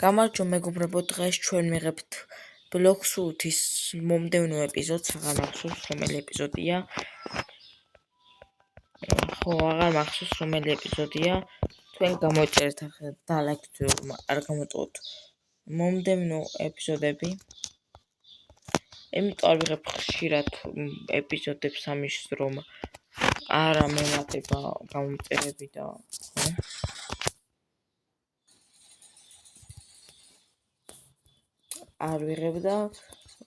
გამარჯობა მეგობრებო, დღეს ჩვენ მივიღებთ ბლოკ სუთის მომდევნო ეპიზოდს. აღარ მახსოვს რომელი ეპიზოდია. აღარ მახსოვს რომელი ეპიზოდია. თქვენ გამოიწერეთ და ლაიქით, რომ არ გამოწვევთ მომდევნო ეპიზოდები. იმიტომ არ ვიღებ ხშირად ეპიზოდებს ამის, რომ არა მემატება გამოწერები და არ ვიღებ და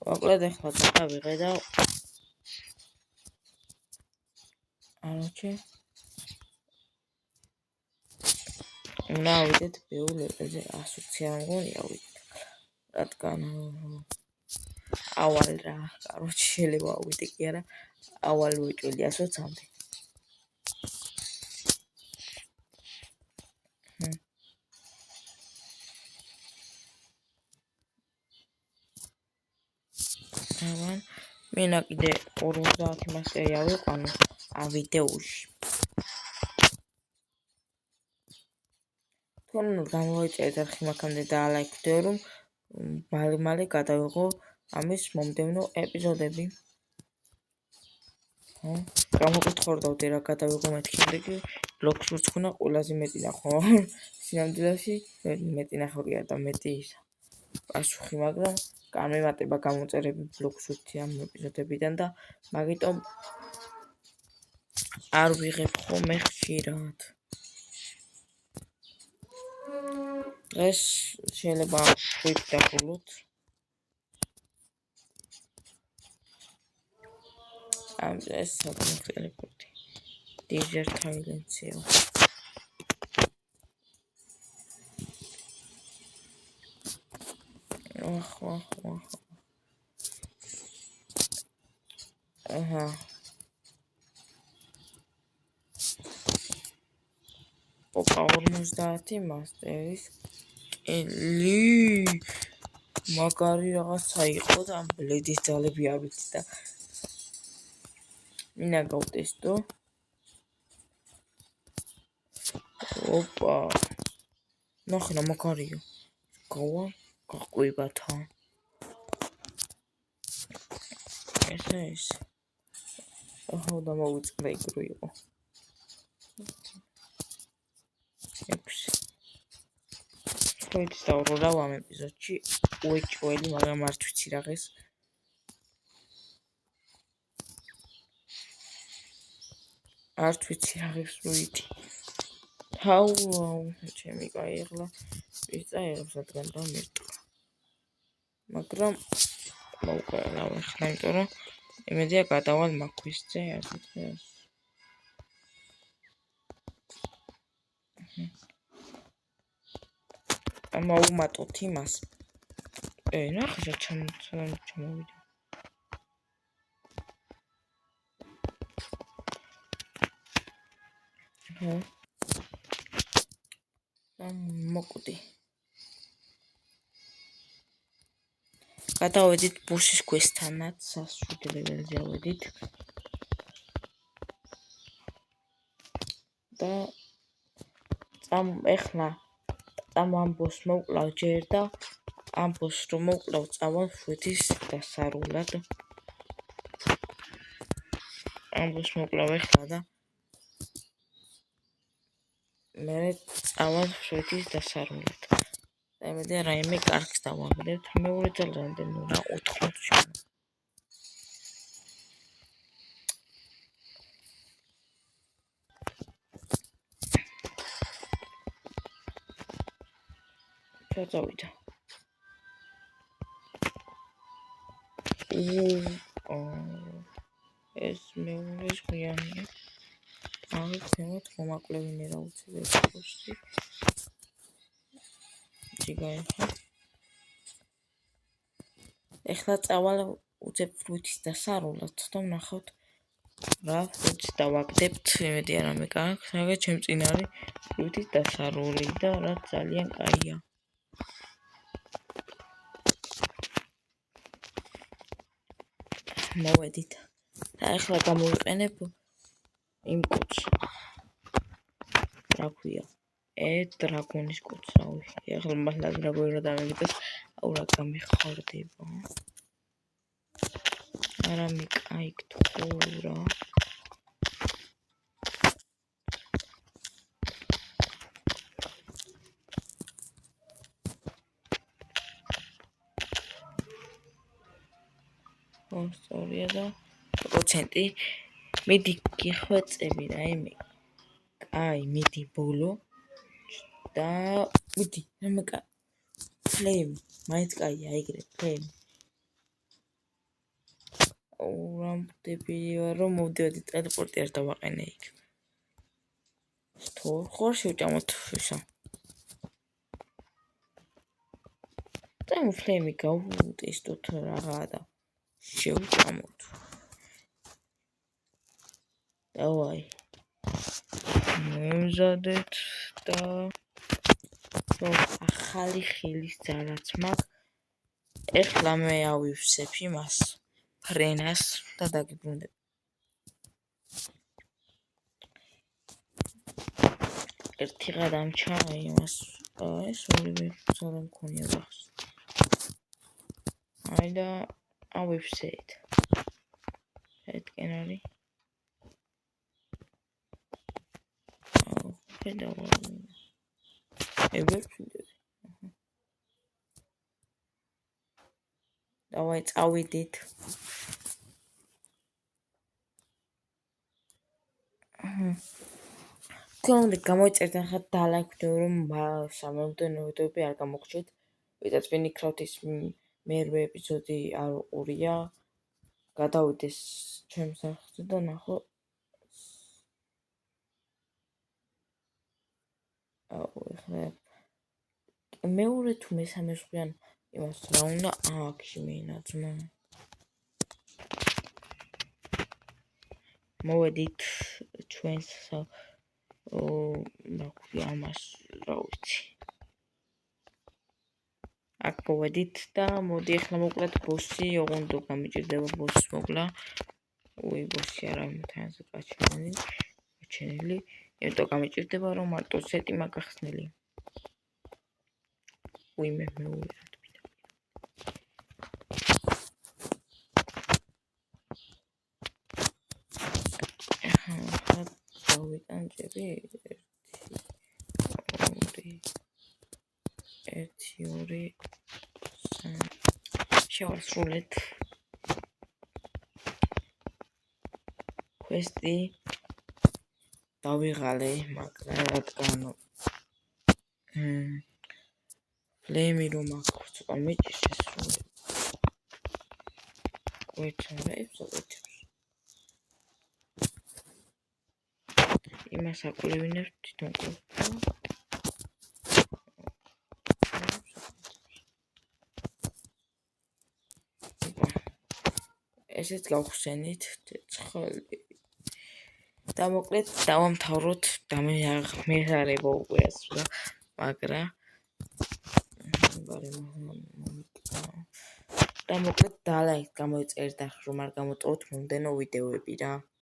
მოკლედ ახლა დავიღე და უნდა ავიდეთ ბევრ ეპიზოდზე, ასოცი არ მგონია ავიდეთ, რადგან ავალ რა, შეიძლება ავიდე კი არა, ავალ ვიჭველი 120-მდე. მინდა კიდე 50 მასტერი ავიყვანო ამ ვიდეოში. თქვენ გამოიწერეთ არხი მაგამდე და ლაიქდე, რომ მალე გადავიღო ამის მომდევნო ეპიზოდები. გამოგეთხოვდავდი რა გადავიღო მეთქი, კი ბლოკს ვrtskhונה ყველაზე მეტი ნახო. სინამდვილეში მეტი ნახევარია და მეტი ისა. პასუხი, მაგრამ გამემატება გამოწერები ბლოკს ვrtskhti ამ ეპიზოდებიდან და მაგიტომ არ ვიღებ ხოლმე ხშირად. დღეს შეიძლება ხვით დაგულოთ. ეს საკუთრებოდი დიზერტ თაილენდია. Opa 50 მასტერის კელი მაგარი რაღაცა იყო და ბლედის ძალები არ ვიცი და მინდა გავტესტო. Opa ნახე რა მაგარია. გაყვიბათა. ეს და მოვიწყდა იგრო იყო. Შეიძლება დავრო ამ ეპიზოდში უეჭველი, მაგრამ არ ვიცი რაღაც. არ ვიცი რაღაც როითი. თავ ჩემი კაი ახლა ვისწაიღებს რადგან დამერტყა. მაგრამ მოვყარა ახლა, იმიტომ რომ იმედია გადავალ მაქვისზე ასეთქეს. მოვუმატოთ იმას. ნახე ჩამოვიდა. მოკვდი. გადავედით ბოსის quest-თანაც, 107 ლეველზე ავედით. და ეხლა ამ ბოსს მოვკლავ ჯერ და ამ ბოსს რომ მოვკლავ წავალ ხვეთის დასარულად. ამ ბოსს მოვკლავ ეხლა და მე წავალ ხვეთის დასარულად. და იმედია რაიმე კარგს დავაგდებთ. მეორე ძალა რამდენი რა 80. ჩაწავიდა. ეს მეულის ღიანია. აღიქნოთ მომაკლევინე რა უცებია. ჯიგაიხა. ეხლა წავალ უცებ ხვეთის დასარულად და ვნახავთ რა ხვეთს დავაგდებთ. იმედია რამე კარგს, მაგრამ ჩემ წინ არის ხვეთის დასარული და რა ძალიან კაია. მოვედით. და ეხლა გამოვიყენებ იმ კოდს. რა ქვია? დრაგონის კოცრავი. ეხლა მართლა დრაგონი რა დამეგიტოს, აურა გამიხარდება. არა მიკაი გთხოვრა. სწორია და პროცენტი მიდი გიხვეწები რაიმე. აი, მიდი ბოლო და მიდი რამე კაი. ფლეიმ, მაინც კაია ეგრე ფლეიმ. რამდები რომ მოვდივდი ტელეპორტი არ დავაყენე იქ. სთო, ხარ შევჭამოთ ისა. და ფლეიმი გავუტესტოთ რაღა და შევჭამოთ. დავაი. მომზადეთ და ახალი ხილის ძალაც მაქვს. ეხლა მე ავივსებ იმას, ფრენას და დაგიბრუნდები. ერთი გადამჩა იმას, ეს ორივე ძალა მქონია ბახს. აი და ავივსეთ. ეთკენ არის. დავაი. ეგერ ვიდები. დავაი წავიდით. თუნდაც გამოიწერდა ხა დალაიქდე რომ სამომდენოები არ გამოგჩეთ. ვიდაც ვინიქრავთ ის მერვე ეპიზოდი არ უყურია. გადავიდეს ჩემს სახლზე და ნახო. ეხლა მეორე თუ მესამე ზღვიან იმას რა უნდა აქში მენაძმა. მოვედით ჩვენს ამას რა ვიცი. აქ მოვედით და მოდი ახლა მოკლედ ბოსი, ოღონდ გამიჭირდება ბოსს მოკლა. ბოსი არა მთიანზე გაჩენილი. იმიტომ გამიჭირდება რომ მარტო სეტი მაგახსნელი. მე მეუერად ვიდა. ახლა დავიტანჯები 1 2 3 შევასრულეთ კვესტი დავიღალე მაგრამ რადგან ფლეიმი რომ აქვს ცოტა მეჭირს ესრული გვეცნობებს იმას აკვლევინებთ თვითონ ესეც გავხსენით ცხოველი და მოკლედ დავამთავროთ და მე აღმეღარება უკვე ასვლა მაგრამ და მოკლედ დალაიქ გამოიწერდა რომ არ გამოტოვოთ მომდენო ვიდეოები რა